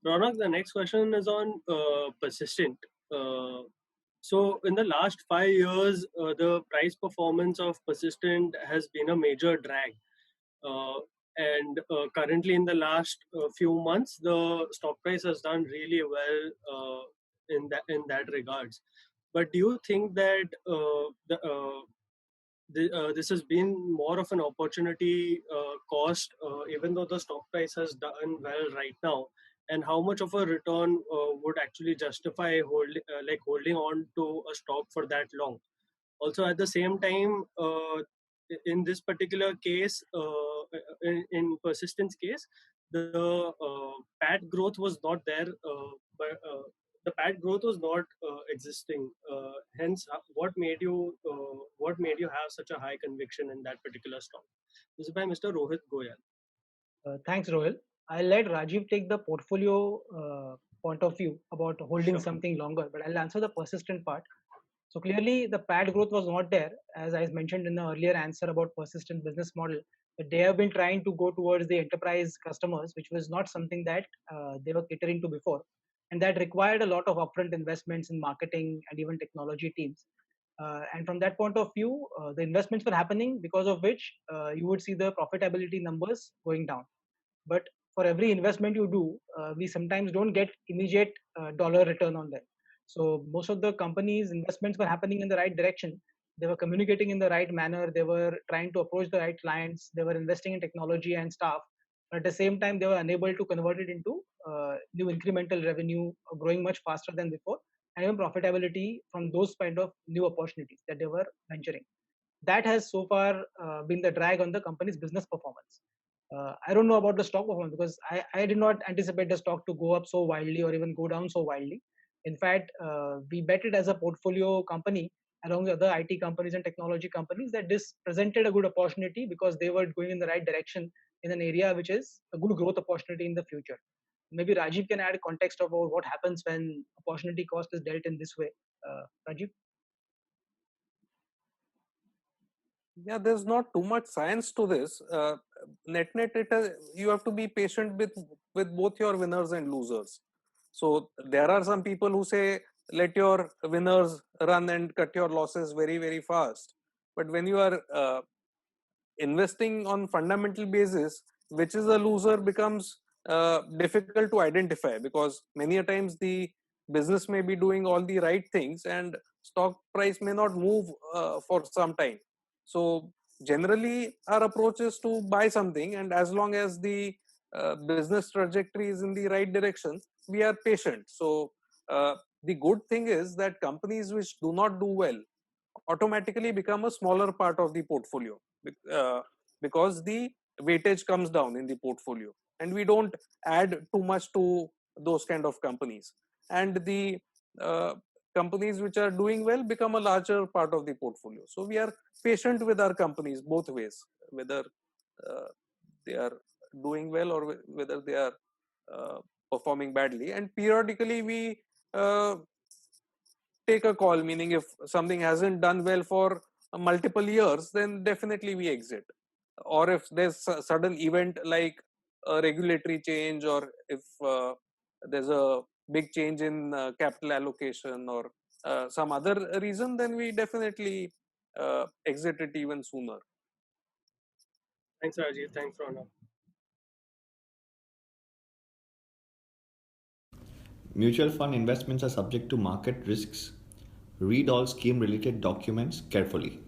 Ronak, the next question is on Persistent. Uh, so, in the last 5 years, the price performance of Persistent has been a major drag. Uh, and currently, in the last few months, the stock price has done really well in that regards. But do you think that this has been more of an opportunity cost, even though the stock price has done well right now? And how much of a return would actually justify holding on to a stock for that long? Also, at the same time, in this particular case, in Persistence case, the PAT growth was not there, but the PAT growth was not existing. Hence, what made you have such a high conviction in that particular stock? This is by Mr. Rohit Goyal. Thanks, Rohil. I'll let Rajiv take the portfolio point of view about holding Sure. something longer, but I'll answer the persistent part. So clearly, the PAT growth was not there, as I mentioned in the earlier answer about persistent business model. That they have been trying to go towards the enterprise customers, which was not something that they were catering to before, and that required a lot of upfront investments in marketing and even technology teams. And from that point of view, the investments were happening, because of which you would see the profitability numbers going down. But for every investment you do, we sometimes don't get immediate dollar return on them. So most of the companies investments were happening in the right direction. They were communicating in the right manner, they were trying to approach the right clients, they were investing in technology and staff, but at the same time they were unable to convert it into new incremental revenue, growing much faster than before, and even profitability from those kind of new opportunities that they were venturing. That has so far been the drag on the company's business performance. I don't know about the stock performance, because I did not anticipate the stock to go up so wildly or even go down so wildly. In fact, we bet it as a portfolio company along with other IT companies and technology companies that this presented a good opportunity because they were going in the right direction in an area which is a good growth opportunity in the future. Maybe Rajiv can add context about what happens when opportunity cost is dealt in this way. Rajiv? Yeah, there's not too much science to this. Net, you have to be patient with both your winners and losers. So there are some people who say let your winners run and cut your losses very very fast. But when you are investing on fundamental basis, which is a loser becomes difficult to identify, because many a times the business may be doing all the right things and stock price may not move for some time. So generally our approach is to buy something, and as long as the business trajectory is in the right direction, we are patient. So the good thing is that companies which do not do well automatically become a smaller part of the portfolio, uh, because the weightage comes down in the portfolio and we don't add too much to those kind of companies, and the uh, companies which are doing well become a larger part of the portfolio. So we are patient with our companies both ways, whether uh, they are doing well or whether they are uh, performing badly, and periodically we uh, take a call, meaning if something hasn't done well for multiple years, then definitely we exit. Or if there's a sudden event like a regulatory change, or if there's a big change in capital allocation or some other reason, then we definitely exit it even sooner. Thanks, Rajiv. Thanks, Ronak. Mutual fund investments are subject to market risks. Read all scheme related documents carefully.